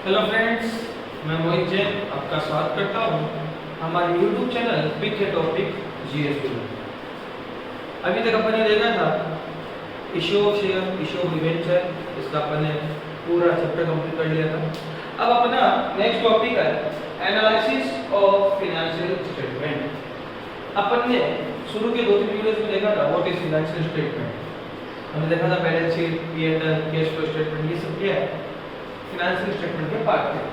Hello friends, मैं मोहित जैन आपका स्वागत करता हूँ हमारे YouTube channel pick a topic GS में। अभी तक अपन ने देखा था issue of share, issue of debenture, इसका अपन ने पूरा चैप्टर कंप्लीट कर लिया था। अब अपना नेक्स्ट टॉपिक है एनालिसिस ऑफ फाइनेंशियल स्टेटमेंट। अपन ने शुरू के 2-3 वीडियोस में देखा था व्हाट इज फाइनेंशियल स्टेटमेंट। हमने देखा था balance sheet, P and L, cash flow statement, ये सब क्या है, फाइनेंशियल स्टेटमेंट के पार्ट है।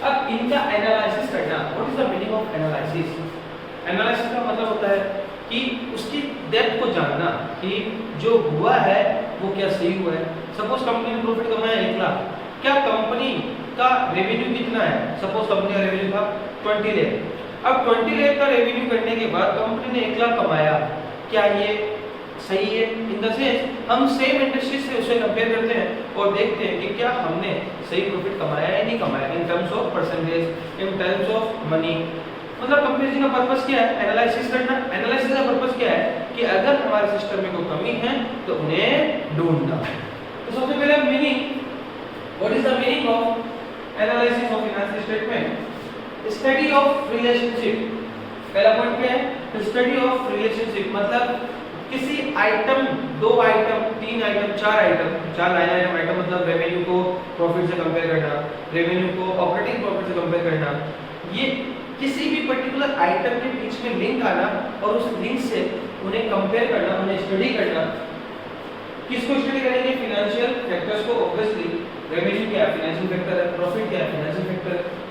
अब इनका एनालिसिस करना, what is the meaning of analysis. Analysis का मतलब होता है कि उसकी डेप्थ को जानना कि जो हुआ है वो क्या सही हुआ है। सपोज कंपनी ने प्रॉफिट कमाया 1 लाख, क्या कंपनी का रेवेन्यू कितना है। सपोज कंपनी का रेवेन्यू था 20 लाख। अब 20 लाख का रेवेन्यू करने के बाद कंपनी ने 1 लाख कमाया, क्या ये सही है। इन द सेंस हम सेम इंडस्ट्री से उसे कंपेयर करते हैं और देखते हैं कि क्या हमने सही प्रॉफिट कमाया है या नहीं कमाया, in terms of percentage, in terms of money. मतलब कंपैरिजन का पर्पस क्या है, एनालिसिस करना। एनालिसिस का पर्पस क्या है कि अगर हमारे सिस्टम में कोई कमी है तो उन्हें ढूंढना। तो सबसे पहले meaning, what is the meaning of analysis of financial statement. Study of relationship. पहला पॉइंट क्या है, स्टडी ऑफ रिलेशनशिप। मतलब किसी item, 2 item, 3 item, 4 item, 4 line item मतलब रेवेन्यू को प्रॉफिट से कंपेयर करना, रेवेन्यू को ऑपरेटिंग प्रॉफिट से कंपेयर करना, ये किसी भी पर्टिकुलर आइटम के बीच में लिंक आना और उस लिंक से उन्हें कंपेयर करना, उन्हें स्टडी करना। किसको स्टडी करेंगे, फाइनेंशियल फैक्टर्स को। ऑब्वियसली रेवेन्यू क्या है, फाइनेंशियल फैक्टर है, प्रॉफिट क्या है, फाइनेंशियल फैक्टर है।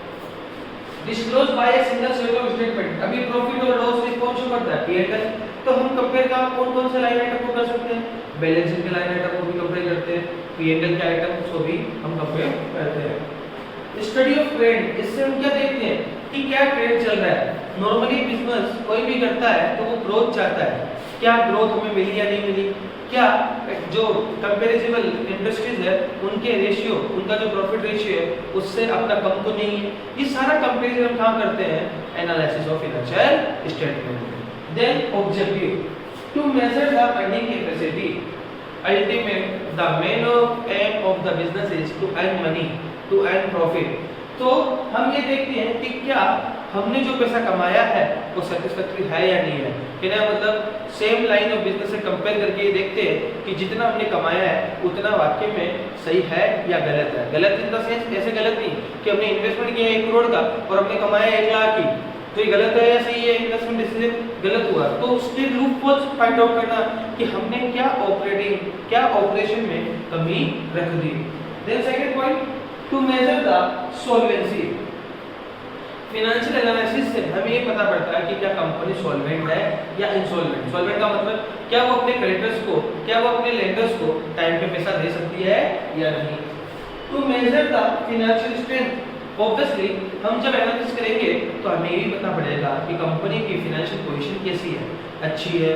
Disclose bye a single set of statement. अभी प्रॉफिट और लॉस कौन शो करता है, पी&एल। तो हम कंपेयर का कौन-कौन से लाइन आइटम को कर सकते हैं, बैलेंस शीट के लाइन आइटम को भी कंपेयर करते हैं, पी&एल के आइटम को भी हम कंपेयर करते हैं। स्टडी ऑफ ट्रेंड, इससे हम क्या देखते हैं कि क्या ट्रेंड चल रहा है। नॉर्मली बिजनेस कोई भी करता है तो वो ग्रोथ चाहता है, क्या ग्रोथ हमें मिली या नहीं मिली, क्या जो कंपैरेबल इंडस्ट्रीज है उनके रेशियो, उनका जो प्रॉफिट रेशियो है उससे अपना कम तो नहीं है। ये सारा कंपैरिजन हम कहां करते हैं, analysis of financial statement. Then objective, to measure the earning capacity. Ultimate the main aim of the business is to earn money, to earn profit. तो हम ये देखते हैं कि क्या हमने जो पैसा कमाया है वो सेटिस्फैक्टरी है या नहीं है। क्या मतलब सेम लाइन ऑफ बिजनेस से कंपेयर करके ये देखते हैं कि जितना हमने कमाया है उतना वाकई में सही है या गलत है। गलत इन द सेंस ऐसे गलत नहीं कि हमने इन्वेस्टमेंट किया 1 करोड़ का और हमने कमाया 1 लाख की, तो ये गलत है या सही है, इन्वेस्टमेंट डिसीजन गलत हुआ। तो उसके लूप होल्स फाइंड आउट करना कि हमने क्या ऑपरेशन में कमी रख दी। Then second point, to measure the solvency. Financial analysis से हमें ये पता पड़ता है कि क्या कंपनी सॉल्वेंट है या इनसॉल्वेंट। सॉल्वेंट का मतलब क्या वो अपने क्रेडिटर्स को, क्या वो अपने लेंडर्स को टाइम पे पैसा दे सकती है या नहीं। To measure the financial strength, obviously हम जब एनालिसिस करेंगे तो हमें ये भी पता पड़ेगा कि कंपनी की फाइनेंशियल पोजीशन कैसी है, अच्छी है,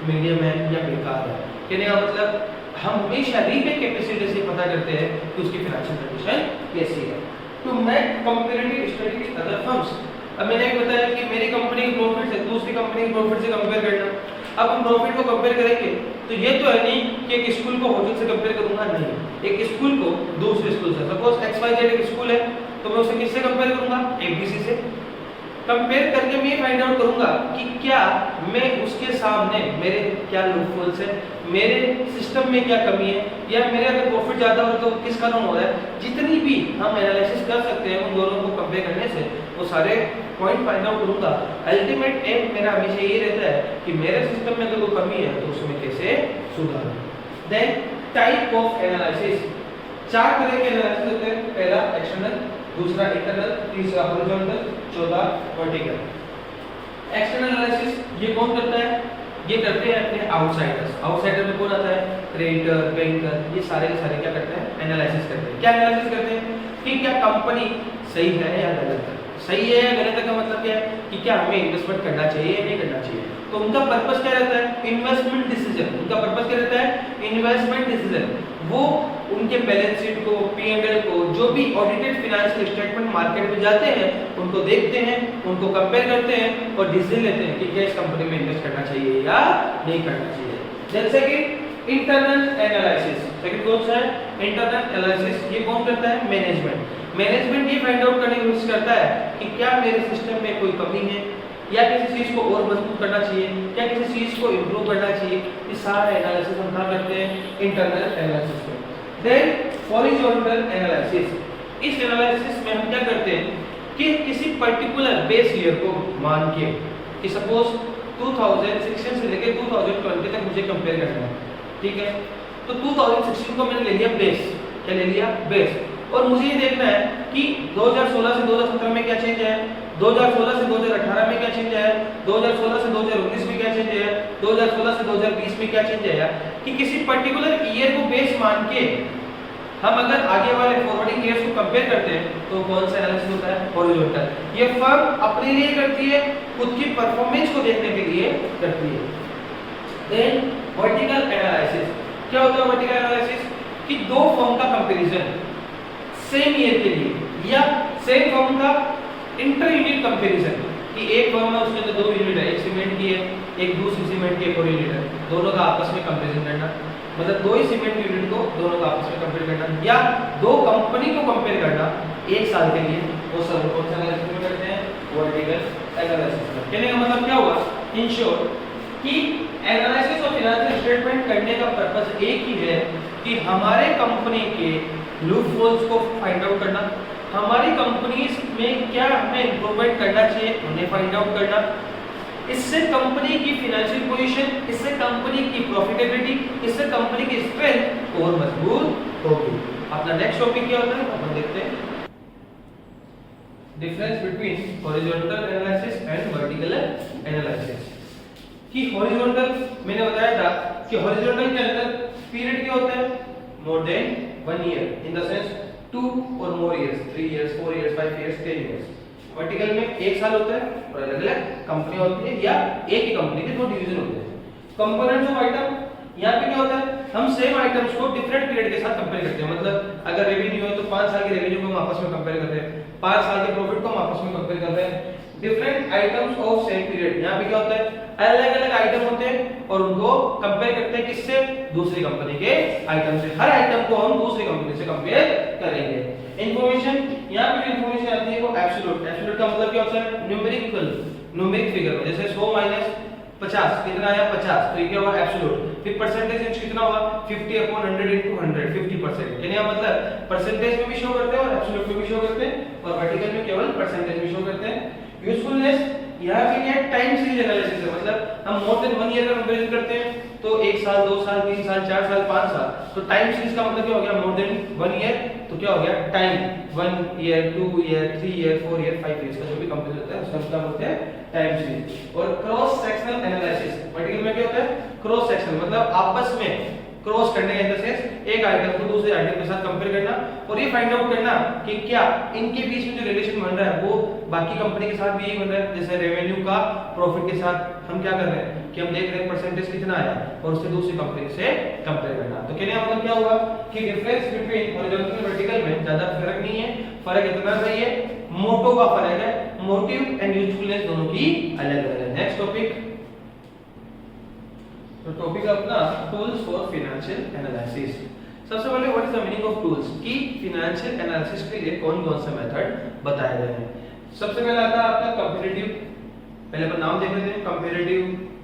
मीडियम है या बेकार है। कहने का मतलब हम हमेशा रीपे कैपेसिटी से पता करते हैं कि उसकी फाइनेंशियल कंडीशन कैसी है। To make comparative study with other firms. अब मैंने भी बताया कि मेरी कंपनी की प्रॉफिट से दूसरी कंपनी की प्रॉफिट से कंपेयर करना। अब हम प्रॉफिट को कंपेयर करेंगे तो ये तो है नहीं कि एक स्कूल को होटल से कंपेयर करूंगा, नहीं, एक स्कूल को दूसरे स्कूल से। सपोज XYZ एक स्कूल है तो मैं उसे किससे कंपेयर करूंगा, ABC से। कंपेयर करके मैं फाइंड आउट करूंगा कि क्या मैं उसके सामने, मेरे क्या लूपहोल्स है, मेरे सिस्टम में क्या कमी है, या मेरे अगर प्रॉफिट ज्यादा हो तो किस कारण हो रहा है। जितनी भी हम एनालिसिस कर सकते हैं उन दोनों को कंपेयर करने से वो सारे पॉइंट फाइंड आउट करूंगा। अल्टीमेट एम मेरा हमेशा यही रहता है कि मेरे सिस्टम में अगर कोई कमी है तो उसमें कैसे सुधार। देन टाइप ऑफ एनालिसिस, 4 तरह के एनालिसिस होते हैं। पहला एक्सटर्नल, दूसरा इंटरनल, तीसरा हॉरिजॉन्टल, चौथा वर्टिकल। एक्सटर्नल एनालिसिस ये कौन करता है, ये करते हैं अपने आउटसाइडर्स। आउटसाइडर में कौन आता है, क्रेडिटर, बैंकर, ये सारे के सारे क्या करते हैं, एनालिसिस करते हैं। क्या एनालिसिस करते हैं कि क्या कंपनी सही है या गलत है। सही है या गलत है का मतलब क्या है कि क्या हमें इन्वेस्टमेंट करना चाहिए या नहीं करना चाहिए। तो उनका पर्पस क्या रहता है, इन्वेस्टमेंट डिसीजन। उनका पर्पस क्या रहता है, इन्वेस्टमेंट डिसीजन। वो उनके बैलेंस शीट को, पी&एल को, जो भी ऑडिटेड फाइनेंशियल स्टेटमेंट मार्केट में जाते हैं उनको देखते हैं, उनको कंपेयर करते हैं और डिसीजन लेते हैं कि क्या इस कंपनी में इन्वेस्ट करना चाहिए या नहीं करना चाहिए। जैसे कि इंटरनल एनालिसिस, सेकंड कौन सा है, इंटरनल एनालिसिस। ये कौन करता है, मैनेजमेंट। मैनेजमेंट ये फाइंड आउट करने की कोशिश करता है कि क्या मेरे सिस्टम में कोई कमी है या किसी चीज को और मजबूत करना चाहिए, क्या किसी चीज को इंप्रूव करना चाहिए। ये सारा एनालिसिस हम क्या करते हैं इंटरनल एनालिसिस में। देन हॉरिजॉन्टल एनालिसिस, इस एनालिसिस में हम क्या करते हैं कि किसी पर्टिकुलर बेस ईयर को मान के कि सपोज 2016 से लेकर 2020 तक मुझे कंपेयर करना है, ठीक है। तो 2016 को मैंने ले लिया बेस, क्या ले लिया बेस, और मुझे ये देखना है कि 2016 से 2017 में क्या चेंज है, 2016 से 2018 में क्या चेंज है, 2016 से 2019 में क्या चेंज है, 2016 से 2020 में क्या चेंज है, कि किसी पर्टिकुलर ईयर को बेस मान के हम अगर आगे वाले फॉरवर्डिंग ईयर्स को कंपेयर करते हैं तो कौन सा एनालिसिस होता है हॉरिजॉन्टल। ये फर्म अपने लिए करती है, खुद की परफॉर्मेंस को देखने के लिए करती है। देन वर्टिकल एनालिसिस, क्या होता है वर्टिकल एनालिसिस कि दो फर्म का कंपैरिजन सेम ईयर के लिए या सेम फर्म का इंटर यूनिट कंपैरिजन कि एक फर्म है उसके अंदर दो यूनिट है, एक सीमेंट की है एक दूसरी सीमेंट की एक और यूनिट है, दोनों का आपस में कंपैरिजन करना, मतलब दो ही सीमेंट यूनिट को दोनों का आपस में कंपेयर करना, या दो कंपनी को कंपेयर करना एक साल के लिए, वो सब कौन सा एनालिसिस में करते हैं वर्टिकल एनालिसिस में। कहने का मतलब क्या हुआ इन शॉर्ट कि एनालिसिस ऑफ फाइनेंशियल स्टेटमेंट करने का पर्पस एक ही है कि हमारे कंपनी के लूप होल्स को फाइंड आउट करना, हमारी कंपनीज में क्या हमें इंप्रूवमेंट करना चाहिए उन्हें फाइंड आउट करना, इससे कंपनी की फाइनेंशियल पोजीशन, इससे कंपनी की प्रॉफिटेबिलिटी, इससे कंपनी की स्ट्रेंथ और मजबूत होगी। अपना नेक्स्ट टॉपिक क्या होता है अपन देखते हैं, difference between horizontal analysis and vertical analysis. कि हॉरिजॉन्टल मैंने बताया था कि हॉरिजॉन्टल के अंदर पीरियड क्या होता है more than 1 year in the sense 2 और more years, 3 years 4 years 5 years 10 years. Vertical में एक साल होता है और अलग अलग कंपनियां होती है या एक ही कंपनी के दो डिवीजन होते हैं। कंपोनेंट्स ऑफ आइटम, यहाँ पे क्या होता है हम सेम आइटम्स को डिफरेंट पीरियड के साथ कंपेयर करते हैं, मतलब अगर रेवेन्यू है तो 5 साल के रेवेन्यू को हम आपस में कंपेयर करते हैं, 5 साल के प्रॉफिट को हम आपस में कंपेयर कर रहे हैं। Different items of same period, यहाँ पे क्या होता है अलग अलग आइटम होते हैं और उनको कंपेयर करते हैं किससे दूसरी कंपनी के आइटम से, हर आइटम को हम दूसरी कंपनी से कंपेयर करेंगे। इंफॉर्मेशन, यहाँ पे जो इंफॉर्मेशन आती है वो एब्सोल्यूट, एब्सोल्यूट का मतलब क्या होता है न्यूमेरिक फिगर, जैसे 100 माइनस 50 कितना आया 50, तो ये क्या हुआ एब्सोल्यूट। फिर परसेंटेज रेंज कितना हुआ 50 अपॉन 100 into 100 50%, यानी मतलब परसेंटेज में भी शो करते हैं और एब्सोल्यूट में भी शो करते हैं और वर्टिकल में केवल परसेंटेज में शो करते हैं। यूजफुलनेस, यहाँ पे क्या टाइम सीरीज एनालिसिस है, मतलब हम मोर देन 1 ईयर का कंपैरिजन करते हैं तो 1 साल 2 साल 3 साल 4 साल 5 साल, तो टाइम सीरीज का मतलब क्या हो गया मोर देन 1 ईयर, तो क्या हो गया time 1 year 2 year 3 year 4 year 5 year का जो भी कंपैरिजन होता है उसका नाम होता है टाइम सीरीज। और क्रॉस सेक्शनल एनालिसिस, वर्टिकल में क्या होता है क्रॉस सेक्शनल, मतलब आपस में क्रॉस करने का सेंस एक आइटम को दूसरे आइटम के साथ कंपेयर करना और ये फाइंड आउट करना कि क्या इनके बीच में जो रिलेशन बन रहा है वो बाकी कंपनी के साथ भी यही बन रहा है, जैसे रेवेन्यू का प्रॉफिट के साथ हम क्या कर रहे हैं कि हम देख रहे हैं परसेंटेज कितना आया और उससे दूसरी कंपनी से कंपेयर करना। तो कहने का मतलब क्या हुआ कि डिफरेंस बिटवीन हॉरिजॉन्टल और वर्टिकल में ज्यादा फर्क नहीं है, फर्क इतना सही है मोटो का फर्क है, मोटिव एंड यूजफुलनेस दोनों की अलग अलग है। नेक्स्ट टॉपिक, तो टॉपिक अपना टूल्स फॉर फाइनेंशियल एनालिसिस। सबसे पहले what is the meaning of tools, कि फाइनेंशियल एनालिसिस के लिए कौन कौन से मेथड बताए गए हैं। सबसे पहला आता है आपका कंपैरेटिव, पहले अपन नाम देख लेते हैं, comparative,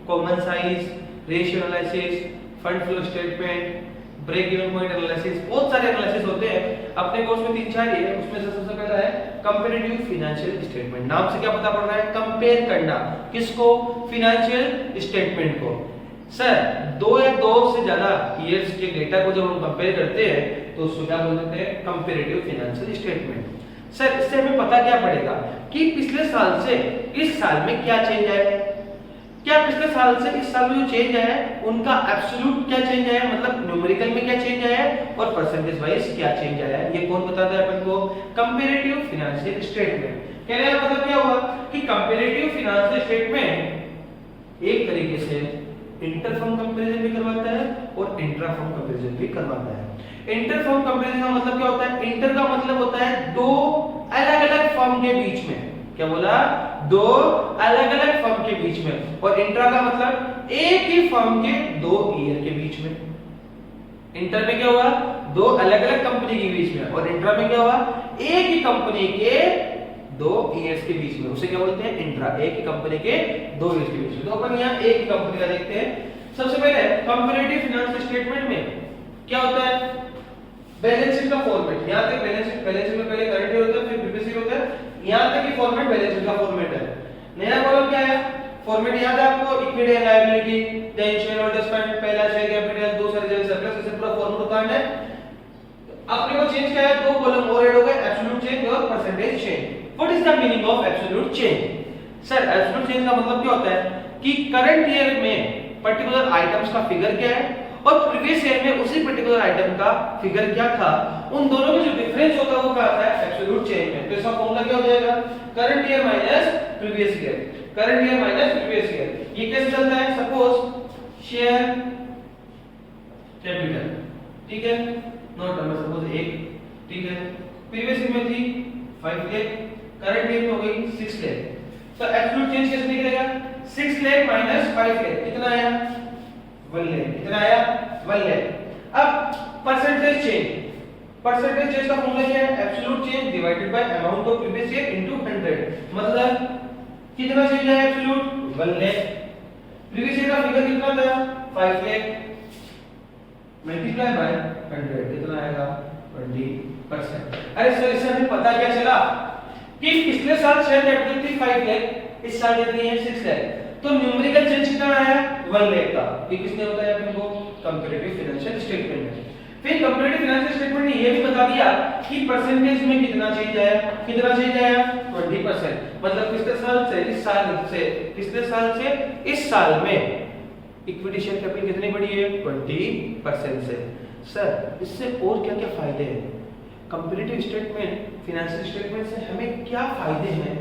common size, ratio analysis, fund flow statement, break even point analysis, बहुत सारे एनालिसिस होते हैं अपने कोर्स में 3-4 ही है, उसमें से सबसे पहला है कंपैरेटिव फाइनेंशियल स्टेटमेंट। नाम से क्या पता पड़ रहा है कंपेयर करना, किसको फाइनेंशियल स्टेटमेंट को। सर 2 या 2 से ज्यादा ईयर्स के डेटा को जब हम कंपेयर करते हैं तो उसको क्या बोलते हैं कंपैरेटिव फाइनेंशियल स्टेटमेंट। सर इससे हमें पता क्या पड़ेगा कि पिछले साल से इस साल में क्या चेंज आया है, क्या पिछले साल से इस साल में जो चेंज आया है उनका एब्सोल्यूट क्या चेंज आया है, मतलब न्यूमेरिकल में क्या चेंज आया है और परसेंटेज वाइज क्या चेंज आया है, ये कौन बताता है अपन को कंपैरेटिव फाइनेंशियल स्टेटमेंट। कहने का मतलब क्या हुआ कि कंपैरेटिव फाइनेंशियल स्टेटमेंट एक तरीके से इंटर फर्म कंपैरिजन भी करवाता है और इंट्रा फर्म कंपैरिजन भी करवाता है। इंटर फर्म कंपैरिजन का मतलब क्या होता है, इंटर का मतलब होता है दो अलग अलग फर्म के बीच में, क्या बोला दो अलग अलग फर्म के बीच में, और इंट्रा का मतलब एक ही फर्म के 2 ईयर के बीच में। इंटर में क्या हुआ दो अलग अलग कंपनी के बीच में, और इंट्रा में क्या हुआ, एक ही कंपनी के दो ईयर्स के बीच में, उसे क्या बोलते हैं, इंट्रा, एक ही कंपनी के दो ईयर्स के बीच में। तो अपन यहाँ एक ही कंपनी का देखते हैं। सबसे पहले कंपैरेटिव फाइनेंशियल स्टेटमेंट में क्या होता है, बैलेंस शीट का फॉर्मेट। यहाँ तक बैलेंस शीट में पहले करंट ईयर होता है, फिर प्रीवियस ईयर होता है, यहाँ तक की फॉर्मेट बैलेंस शीट का फॉर्मेट है। नया कॉलम क्या है, फॉर्मेट याद है आपको, equity and liability, then shareholders fund, पहला शेयर कैपिटल, दूसरा रिजर्व सरप्लस, ऐसे पूरा फॉर्मेट होता है। अपने को चेंज क्या है, दो कॉलम और ऐड हो गए, एब्सोल्यूट चेंज और percentage change. What is the meaning of absolute change? Sir absolute change का मतलब क्या होता है कि करंट ईयर में पर्टिकुलर आइटम्स का फिगर क्या है और प्रीवियस ईयर में उसी पर्टिकुलर आइटम का फिगर क्या था, उन दोनों में जो डिफरेंस होता है वो क्या आता है, एब्सोल्यूट चेंज में। तो इसका फॉर्मूला क्या हो जाएगा, current year minus previous year, current year minus previous year. ये कैसे चलता है, सपोज शेयर कैपिटल, ठीक है, नोट नंबर सपोज 1, ठीक है, प्रीवियस ईयर में थी 5 लाख, करंट ईयर में हो गई 6 लाख। तो एब्सोल्यूट चेंज कैसे निकलेगा, 6 लाख माइनस 5 लाख कितना आया, 1 लाख, कितना आया, 1 लाख। अब परसेंटेज चेंज, परसेंटेज चेंज का फॉर्मूला क्या है, absolute change divided by amount of previous year into 100। मतलब कितना चेंज है एब्सोल्यूट, 1 लाख, प्रीवियस ईयर का फिगर कितना था 5 लाख, मल्टीप्लाई बाय 100 कितना आएगा 20%। अरे सर इससे हमें पता क्या चला कि पिछले साल शेयर कैपिटल थी 5 लाख, इस साल कितनी है 6 लाख, तो न्यूमेरिकल चेंज कितना आया 1 लाख का। ये किसने बताया अपने को, कंपैरेटिव फाइनेंशियल स्टेटमेंट में। फिर कंपैरेटिव फाइनेंशियल स्टेटमेंट ने ये भी बता दिया कि परसेंटेज में कितना चेंज आया, कितना चेंज आया 20%। मतलब पिछले साल से इस साल से, पिछले साल से इस साल में इक्विटी शेयर कैपिटल कितनी बढ़ी है 20% से। सर इससे और क्या क्या फायदे हैं, कंपैरेटिव स्टेटमेंट फाइनेंशियल स्टेटमेंट से हमें क्या फायदे हैं,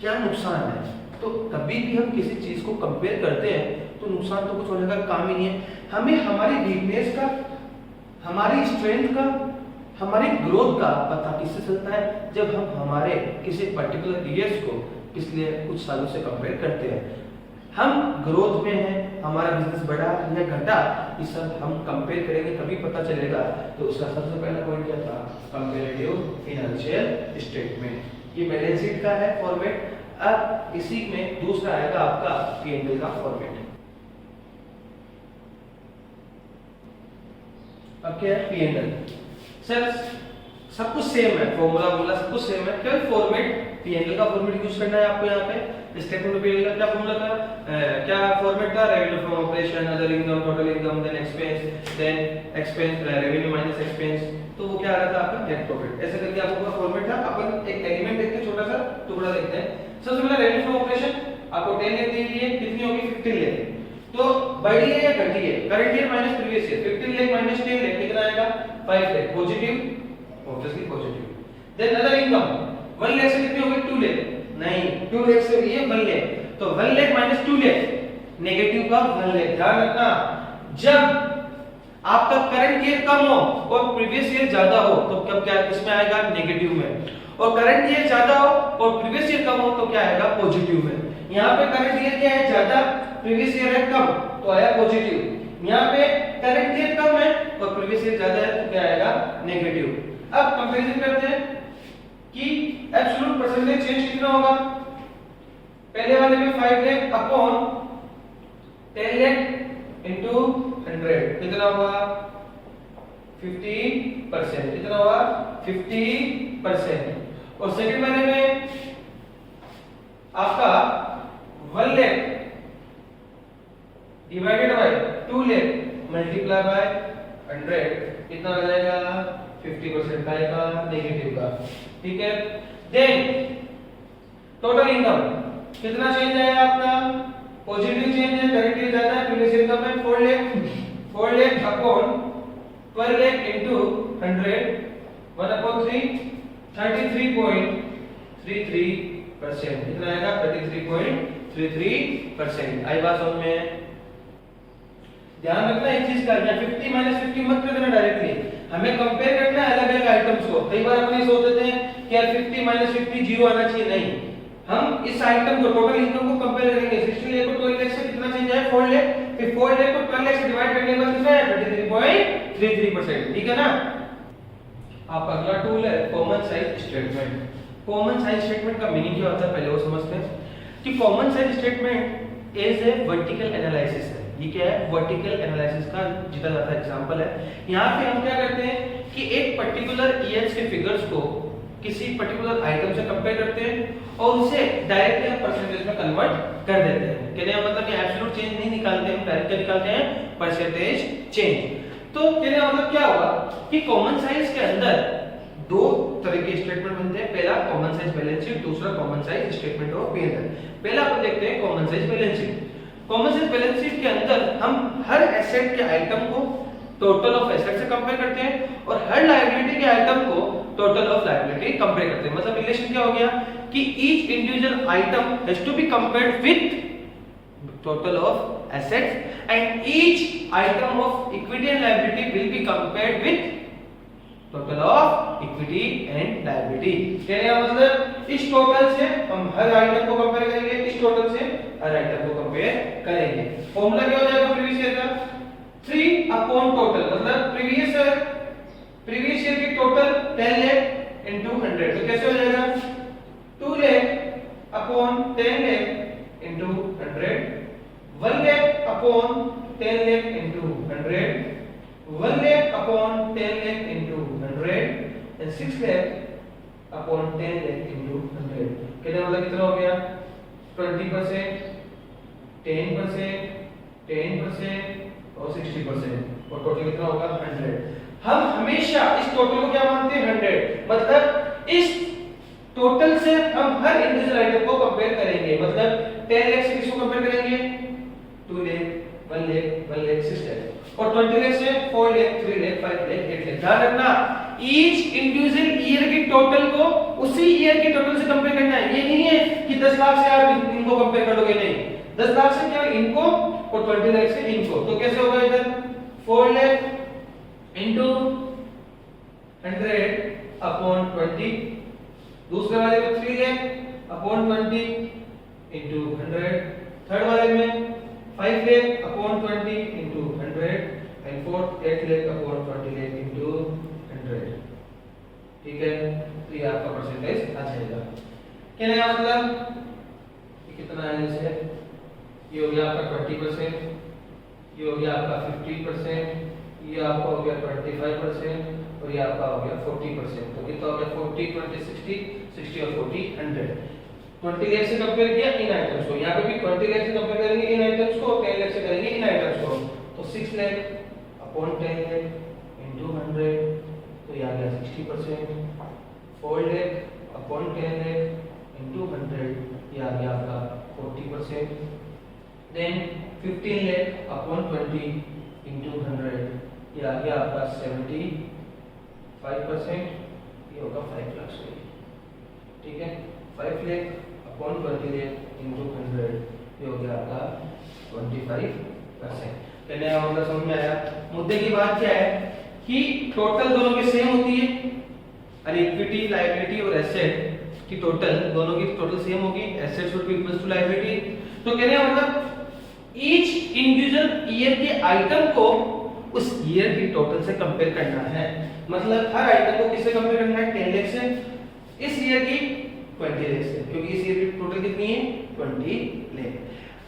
क्या नुकसान है। तो कभी भी हम किसी चीज को कंपेयर करते हैं तो नुकसान तो कुछ होने का काम ही नहीं है। हमें हमारी वीकनेस का, हमारी स्ट्रेंथ का, हमारी ग्रोथ का पता किससे चलता है, जब हम हमारे किसी पर्टिकुलर ईयर्स को पिछले कुछ सालों से कंपेयर करते हैं। हम ग्रोथ में हैं, हमारा बिजनेस बढ़ा या घटा, ये सब हम कंपेयर करेंगे तभी पता चलेगा। तो उसका सबसे पहला पॉइंट क्या था, कंपैरेटिव फाइनेंशियल स्टेटमेंट। ये बैलेंस शीट का है फॉर्मेट। अब इसी में दूसरा आएगा आपका पी&एल का फॉर्मेट। अब क्या है पी&एल, सर सब कुछ सेम है, फॉर्मूला सब कुछ सेम है, केवल फॉर्मेट पी&एल का फॉर्मेट यूज करना है आपको। यहाँ पे स्टेटमेंट ऑफ पी&एल का क्या फॉर्मूला था, क्या फॉर्मेट था, revenue from operation, other income, total income, then expense, revenue minus expense, तो वो क्या आ रहा था आपका नेट प्रॉफिट। ऐसे करके आपका फॉर्मेट था। अपन एक एलिमेंट देखते हैं, छोटा सा टुकड़ा देखते हैं। सबसे पहले रेवेन्यू फ्रॉम ऑपरेशन आपको 10 लाख दी हुई है, कितनी होगी 15 लाख, तो बढ़ी है या घटी है, current year minus previous year, 15 lakh minus 10 lakh कितना आएगा 5 lakh, positive, obviously positive. Then other income 1 lakh से कितनी होगी 2 लाख, नहीं 2 लाख से ये 1 लाख, तो 1 लाख माइनस 2 लाख नेगेटिव का 1 लाख। ध्यान रखना, जब आपका करंट ईयर कम हो और प्रीवियस ईयर ज्यादा हो तो कब क्या इसमें आएगा नेगेटिव में, और करंट ईयर ज्यादा हो और प्रीवियस ईयर कम हो तो क्या आएगा पॉजिटिव में। यहाँ पे करंट ईयर क्या है ज्यादा, प्रीवियस ईयर है कम, तो आया पॉजिटिव। यहाँ पे करंट ईयर कम है और प्रीवियस ईयर ज्यादा है तो क्या आएगा नेगेटिव। अब कंपैरिजन करते हैं कि एब्सोल्यूट परसेंटेज चेंज कितना होगा, पहले वाले में 5 लाख अपॉन 10 लाख इनटू 100 कितना होगा 50%, कितना होगा 50%। और सेकंड वाले में आपका 1 lakh divided by 2 lakh multiply by 100 कितना आ जाएगा 50% का आएगा नेगेटिव का, ठीक है। देन टोटल इनकम कितना चेंज है आपका पॉजिटिव चेंज है, करंट ईयर ज्यादा है प्रीवियस ईयर कम है, 4 लाख अपॉन 12 लाख इनटू 100 1/3 33.33% कितना आएगा 33.33%। आई बात समझ में? ध्यान रखना एक चीज का, यहाँ 50 माइनस 50 मत कर देना डायरेक्टली, हमें कंपेयर करना है अलग अलग आइटम्स को। कई बार अपन ये सोच देते हैं कि यार 50 माइनस 50 जीरो आना चाहिए, नहीं, हम इस आइटम को टोटल इनकम को कंपेयर करेंगे। 60 लाख को 12 लाख से कितना चेंज है 4 लाख, फिर 4 लाख को 12 लाख से डिवाइड करने के बाद कितना है 0.33%, ठीक है ना। आपका अगला टूल है common size statement. Common size statement का मीनिंग क्या होता है पहले वो समझते हैं कि common size statement is a vertical analysis है। ये क्या है? वर्टिकल एनालिसिस का जीता जाता एग्जांपल है। यहाँ पे हम क्या करते हैं कि एक पर्टिकुलर ईयर्स के फिगर्स को किसी पर्टिकुलर आइटम से कंपेयर करते हैं और उसे डायरेक्टली हम परसेंटेज में कन्वर्ट कर देते हैं। कहने का मतलब कि एब्सोल्यूट चेंज नहीं निकालते हैं, डायरेक्ट निकालते हैं परसेंटेज चेंज। तो कहने का मतलब क्या हुआ कि कॉमन साइज के अंदर दो तरह के स्टेटमेंट बनते हैं। पहला कॉमन साइज बैलेंस शीट, दूसरा common size statement of P&L। पहला अपन देखते हैं common size balance sheet. Common size balance sheet के अंदर हम हर एसेट के आइटम को टोटल ऑफ एसेट से कंपेयर करते हैं और हर लायबिलिटी के आइटम को टोटल ऑफ लायबिलिटी कंपेयर करते हैं। मतलब रिलेशन क्या हो गया कि each individual item has to be compared with total of assets and each item of equity and liability will be compared with total of equity and liability। कहने का मतलब इस टोटल से हम हर आइटम को कंपेयर करेंगे, इस टोटल से हर आइटम को कंपेयर करेंगे। फॉर्मूला क्या हो जाएगा प्रीवियस ईयर का? 3 अपॉन टोटल, मतलब प्रीवियस ईयर की टोटल 10 लाख इनटू 100। तो कैसे हो जाएगा? 2 lakh upon 10 lakh into 100, 1 lakh upon 10 lakh into 100, 1 lakh upon 10 lakh into 100 and 6 lakh upon 10 lakh into 100। कितना मतलब कितना हो गया? 20%, 10%, 10% और 60% और टोटल कितना होगा? 100। हम हमेशा इस टोटल को क्या मानते हैं? 100। मतलब इस टोटल से हम हर इंडिविजुअल आइटम को कंपेयर करेंगे। मतलब 10 लाख से किसको कंपेयर करेंगे? 2 लाख, 1 लाख, 1 लाख, 6 लाख और 20 लाख से 4 लाख, 3 लाख, 5 लाख, 8 लाख। ध्यान रखना ईच इंडिविजुअल ईयर की टोटल को उसी ईयर के टोटल से कंपेयर करना है। ये नहीं है कि 10 लाख से आप इनको कंपेयर कर लोगे, नहीं। 10 लाख से केवल इनको और 20 लाख से इनको। तो कैसे होगा इधर? 4 लाख इनटू 100 अपॉन 20, दूसरे वाले में 3 लाख अपॉन 20 इनटू 100, थर्ड वाले में 5 lakh upon 20 into 100 and fourth 8 lakh upon 20 lakh into 100। ठीक है, तो ये आपका परसेंटेज आ जाएगा। कहने का मतलब ये कितना है? जैसे ये हो गया आपका 20%, ये हो गया आपका 50%, ये आपका हो गया 25% और ये आपका हो गया 40%। तो कितना हो गया? 40, 20, 60, 60 और 40, 100। 20 लाख से कंपेयर किया इन आइटम्स को, यहाँ पे भी 20 लाख से कंपेयर करेंगे इन आइटम्स को, 10 लाख से करेंगे इन आइटम्स को। तो 6 लाख अपॉन 10 लाख इनटू 100 तो ये आ गया 60%, 4 लाख अपॉन 10 लाख इनटू 100 ये आ गया आपका 40%, देन 15 लाख अपॉन 20 इनटू 100 ये आ गया आपका 75%, ये होगा 5 लाख से। ठीक है, 5 लाख अपॉन 20 लाख इनटू 100 ये हो गया आपका 25%। कहने का मतलब समझ में आया? मुद्दे की बात क्या है कि टोटल दोनों की सेम होती है, और इक्विटी, लायबिलिटी और एसेट की टोटल दोनों की टोटल सेम होगी। Asset should be equal to liability. तो कहने का मतलब ईच इंडिविजुअल ईयर के आइटम को उस ईयर की टोटल से कंपेयर करना है। मतलब हर आइटम को किससे कंपेयर करना है? 10 लाख से, इस ईयर की 20 लाख से, क्योंकि इस ईयर की टोटल कितनी है? 20 लाख।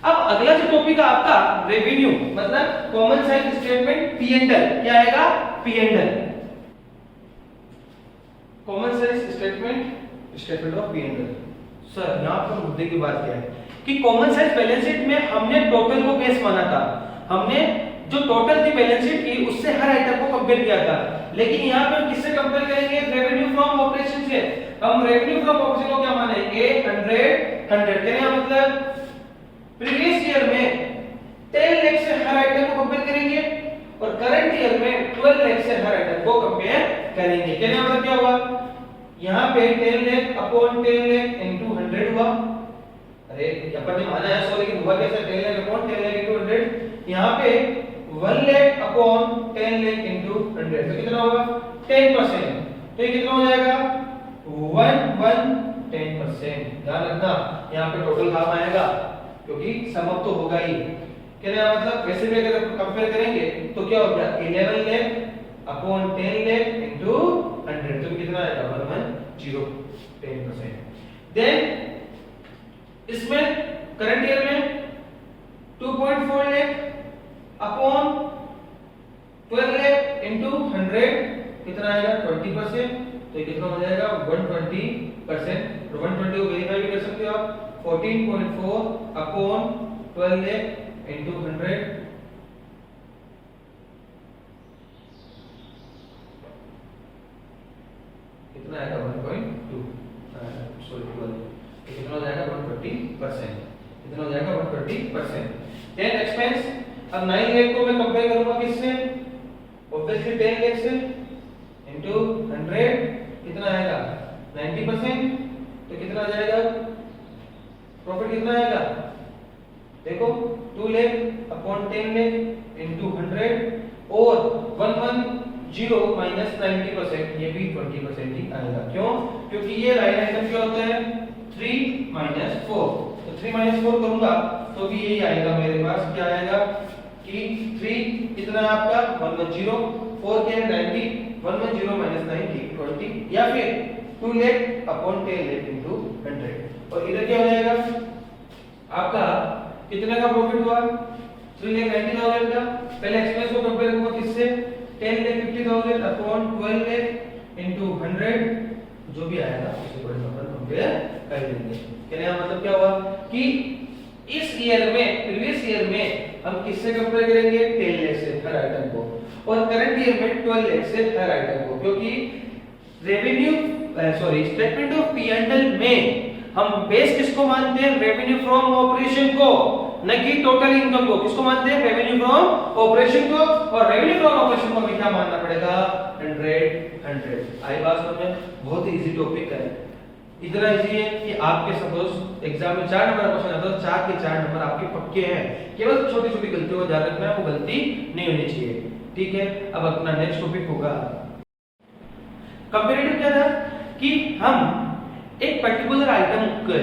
अब अगला जो टॉपिक है आपका रेवेन्यू, मतलब कॉमन साइज स्टेटमेंट P&L। क्या आएगा? P&L, common size statement of P&L। Sir यहाँ पर मुद्दे की बात क्या है कि कॉमन साइज बैलेंस शीट में हमने टोटल को बेस माना था, हमने जो टोटल थी बैलेंस शीट की उससे हर आइटम को कंपेयर किया था। लेकिन यहाँ पे हम किससे कंपेयर करेंगे? रेवेन्यू फ्रॉम ऑपरेशन से। हम रेवेन्यू फ्रॉम ऑपरेशन को क्या मानेंगे? 100 कहने मतलब प्रीवियस ईयर में 10 लाख से हर आइटम को कंपेयर करेंगे और करंट ईयर में 12 लाख से हर आइटम को कंपेयर करेंगे। कहने मतलब क्या हुआ? यहाँ पे 10 लाख अपॉन 10 लाख इनटू 100 हुआ। अरे अपन ने माना है 100, लेकिन हुआ कैसे? 10 लाख अपॉन 10 लाख इनटू 100। यहाँ पे 1 लाख अपॉन 10 लाख इनटू 100 तो कितना होगा? 10%। तो ये कितना हो जाएगा? 10%। ध्यान रखना यहाँ पे टोटल काम आएगा क्योंकि सम अप तो होगा ही। कहने का मतलब वैसे भी अगर कंपेयर करेंगे तो क्या हो गया? 11 लाख अपॉन 10 लाख इनटू 100 तो कितना आएगा 110 10%। देन इसमें करंट ईयर में 2.4 लाख अपॉन 12 लाख इनटू 100 कितना आएगा 20%। तो ये कितना हो जाएगा 120%। तो 120 को वेरीफाई भी कर सकते हो आप। 14.4 अपॉन 12 लाख इनटू 100 कितना आएगा 1.2 सॉरी 12 कितना हो जाएगा 120%। कितना हो जाएगा 120%। देन एक्सपेंस अब 9 लाख को मैं कंपेयर करूंगा किससे ऑब्वियसली 10 लाख से इनटू 100 कितना आएगा 90%। तो कितना आ जाएगा प्रॉफिट कितना आएगा देखो 2 लाख अपॉन 10 लाख इनटू 100 और 110 माइनस 90% ये भी 20% ही आएगा। क्यों? क्योंकि ये लाइन आइटम क्या होता है 3 माइनस 4। तो 3 माइनस 4 करूंगा तो भी यही आएगा मेरे पास। क्या आएगा कि 3 कितना है आपका 110 4 क्या है 90 110 माइनस 90 20 या फिर 2 लाख अपॉन 10 लाख इनटू 100। और इधर क्या हो जाएगा आपका कितने का प्रॉफिट हुआ 3,90,000 का। पहले एक्सपेंस को कंपेयर करूंगा किससे 10,50,000 अपॉन 12 लाख इनटू 100 जो भी आएगा उसे बड़े नंबर कंपेयर कर देंगे। कहने का मतलब क्या हुआ कि इस ईयर में प्रीवियस ईयर में हम किससे कंपेयर करेंगे 10 लाख से हर आइटम को और करंट ईयर में 12 लाख से हर आइटम को। क्योंकि रेवेन्यू स्टेटमेंट ऑफ पी&एल में हम बेस किसको मानते हैं रेवेन्यू फ्रॉम ऑपरेशन को न कि टोटल इनकम को। किसको मानते हैं रेवेन्यू फ्रॉम ऑपरेशन को। और रेवेन्यू फ्रॉम ऑपरेशन को हमें क्या मानना पड़ेगा 100 आई बात समझ में। बहुत इजी टॉपिक है इतना इजी है कि आपके सपोज एग्जाम में 4 नंबर क्वेश्चन आता है 4 के 4 नंबर आपके पक्के हैं। केवल छोटी छोटी गलतियों को ध्यान रखना है वो गलती नहीं होनी चाहिए। ठीक है अब अपना नेक्स्ट टॉपिक होगा कंपैरेटिव। क्या था कि हम एक पर्टिकुलर आइटम के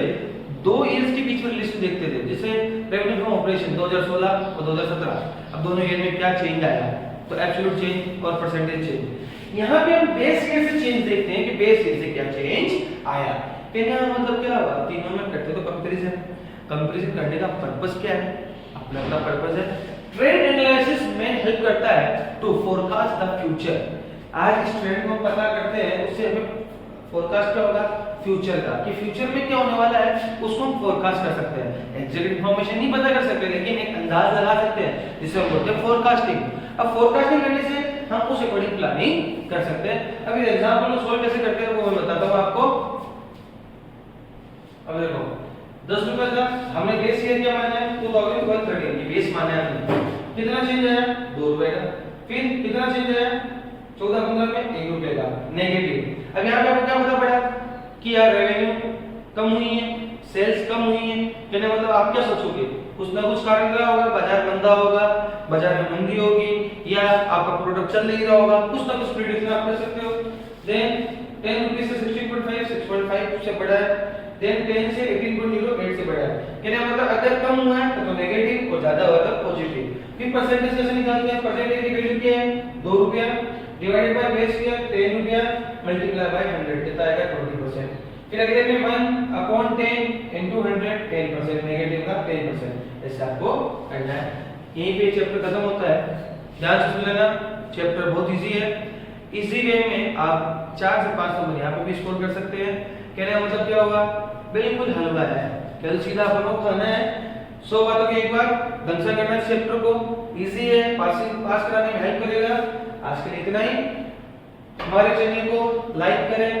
2 इयर्स के बीच में लिस्ट देखते थे जैसे रेवेन्यू फ्रॉम ऑपरेशन 2016 और 2017। अब दोनों ईयर में क्या चेंज आया तो एब्सोल्यूट चेंज और परसेंटेज चेंज। यहाँ पे हम बेस ईयर से चेंज देखते हैं कि बेस ईयर से क्या चेंज आया। कहने का मतलब क्या हुआ तीनों में करते तो कंपैरिजन करने का पर्पस क्या है अपना अपना पर्पस है। ट्रेंड एनालिसिस में हेल्प करता है टू फोरकास्ट द फ्यूचर। आज इस ट्रेंड को पता करते हैं उससे हमें फोरकास्ट क्या होगा फ्यूचर का कि फ्यूचर में क्या होने वाला है उसको हम फोरकास्ट कर सकते हैं। एग्जैक्ट इंफॉर्मेशन नहीं पता कर सकते लेकिन एक अंदाज लगा सकते हैं जिसे हम बोलते हैं फोरकास्टिंग। अब फोरकास्टिंग करने से हम उस अकॉर्डिंग प्लानिंग कर सकते हैं। अब ये एग्जांपल को सोल्व कैसे करते हैं वो मैं बताता हूं आपको। अब देखो 10 रुपए का हमने बेस ईयर क्या माना है 2013 ये बेस माना है हमने। कितना चेंज आया 2 रुपए का। फिर कितना चेंज आया 14-15 में 1 रुपए का नेगेटिव। अब यहाँ पे आपको क्या पता पड़ा कि यार रेवेन्यू कम हुई है सेल्स कम हुई है। कहने मतलब आप क्या सोचोगे कुछ ना कुछ कारण रहा होगा बाजार मंदा होगा बाजार में मंदी होगी या आपका प्रोडक्ट चल नहीं रहा होगा कुछ ना कुछ प्रेडिक्शन आप कर सकते हो। देन 10 रुपए से 16.5 6.5 से बढ़ा है। देन 10 से 18.08 से बढ़ा है। कहने मतलब अगर कम हुआ है तो नेगेटिव और ज्यादा हुआ तो पॉजिटिव। फिर परसेंटेज कैसे निकालते हैं परसेंटेज की वैल्यू क्या है 2 रुपया डिवाइडेड बाय बेस ईयर 10 रुपया मल्टीप्लाई बाय 100 कितना आएगा 20%। फिर अगले में 1 अपॉन 10 इनटू 100 10% नेगेटिव का 10%। ऐसे आपको करना है। यहीं पे चैप्टर खत्म होता है। ध्यान से सुन लेना चैप्टर बहुत इजी है। इजी वे में आप 4 से 5 नंबर यहाँ पे भी स्कोर कर सकते हैं। कहने का मतलब क्या होगा बिल्कुल हलवा है कल सीधा अपन को खाना है 100 बातों के एक बार ढंग से करना है चैप्टर को। इजी है पास कराने में हेल्प करेगा। आज के लिए इतना ही। हमारे चैनल को लाइक करें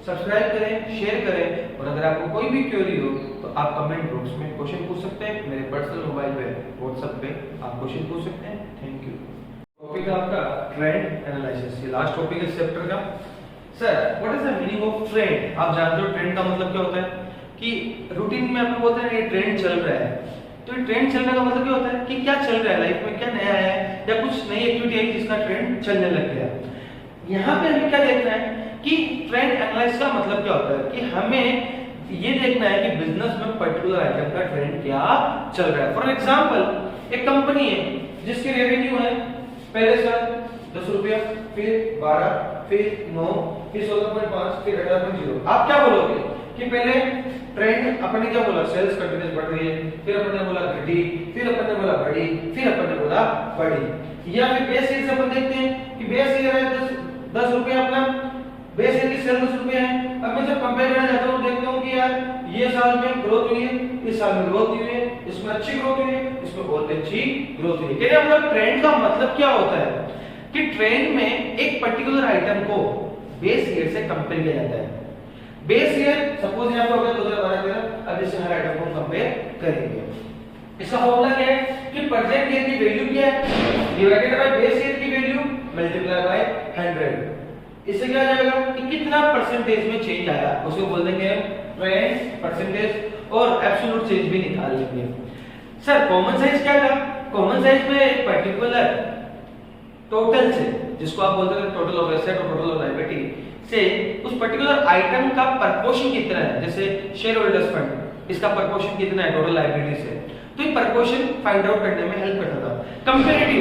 सब्सक्राइब करें शेयर करें और अगर आपको कोई भी क्वेरी हो तो आप कमेंट बॉक्स में क्वेश्चन पूछ सकते हैं। मेरे पर्सनल मोबाइल पे व्हाट्सएप पे आप क्वेश्चन पूछ सकते हैं। Thank you. टॉपिक है आपका ट्रेंड एनालिसिस। ये लास्ट टॉपिक है चैप्टर का। Sir what is the meaning of trend. आप जानते हो ट्रेंड का मतलब क्या होता है कि रूटीन में अपन बोलते हैं ये ट्रेंड चल रहा है। तो ये ट्रेंड चलने का मतलब क्या होता है कि क्या चल रहा है लाइफ में क्या नया है या कुछ नई एक्टिविटी है जिसका ट्रेंड चलने लग गया। यहाँ पे हमें क्या देखना है कि ट्रेंड एनालिसिस का मतलब क्या होता है कि हमें ये देखना है कि बिजनेस में पर्टिकुलर आइटम का ट्रेंड क्या चल रहा है। फॉर एग्जांपल एक कंपनी है जिसकी रेवेन्यू है पहले साल 10 रुपया, फिर 12, फिर 9, फिर 16.5, फिर 18.0। आप क्या बोलोगे कि पहले ट्रेंड अपन ने क्या बोला, सेल्स कंटिन्यूस बढ़ रही है, फिर अपन ने बोला घटी, फिर अपन ने बोला बढ़ी, फिर अपन ने बोला बढ़ी। या फिर बेस ईयर से अपन देखते हैं कि बेस ईयर है 10 रुपया अपना, बेस ईयर की सेल 10 रुपया है। अब मैं जब कंपेयर करना चाहता हूँ देखता हूँ कि यार ये साल में ग्रोथ हुई है, इस साल में ग्रोथ हुई है, इसमें अच्छी ग्रोथ हुई है, इसमें बहुत अच्छी ग्रोथ हुई है। कहने मतलब ट्रेंड का मतलब क्या होता है कि ट्रेंड में एक पर्टिकुलर आइटम को बेस ईयर से कंपेयर किया जाता है। बेस ईयर सपोज यहां पे हो गया 2012-13, अब इससे हर आइटम को कंपेयर करेंगे। इसका फॉर्मूला क्या है कि प्रेजेंट ईयर की वैल्यू क्या है डिवाइडेड बाय बेस ईयर की वैल्यू मल्टीप्लाई बाय 100। इससे क्या आ जाएगा कि कितना परसेंटेज में चेंज आया, उसको बोल देंगे ट्रेंड परसेंटेज, और एब्सोल्यूट चेंज भी निकाल लेंगे। सर कॉमन साइज क्या था, कॉमन साइज में एक पर्टिकुलर टोटल से, जिसको आप बोलते हैं टोटल ऑफ एसेट और टोटल ऑफ लायबिलिटी से, उस पर्टिकुलर आइटम का प्रोपोर्शन कितना है, जैसे शेयर होल्डर्स फंड इसका प्रोपोर्शन कितना है टोटल लायबिलिटी से, तो ये प्रोपोर्शन फाइंड आउट करने में हेल्प करता था। कंपैरेटिव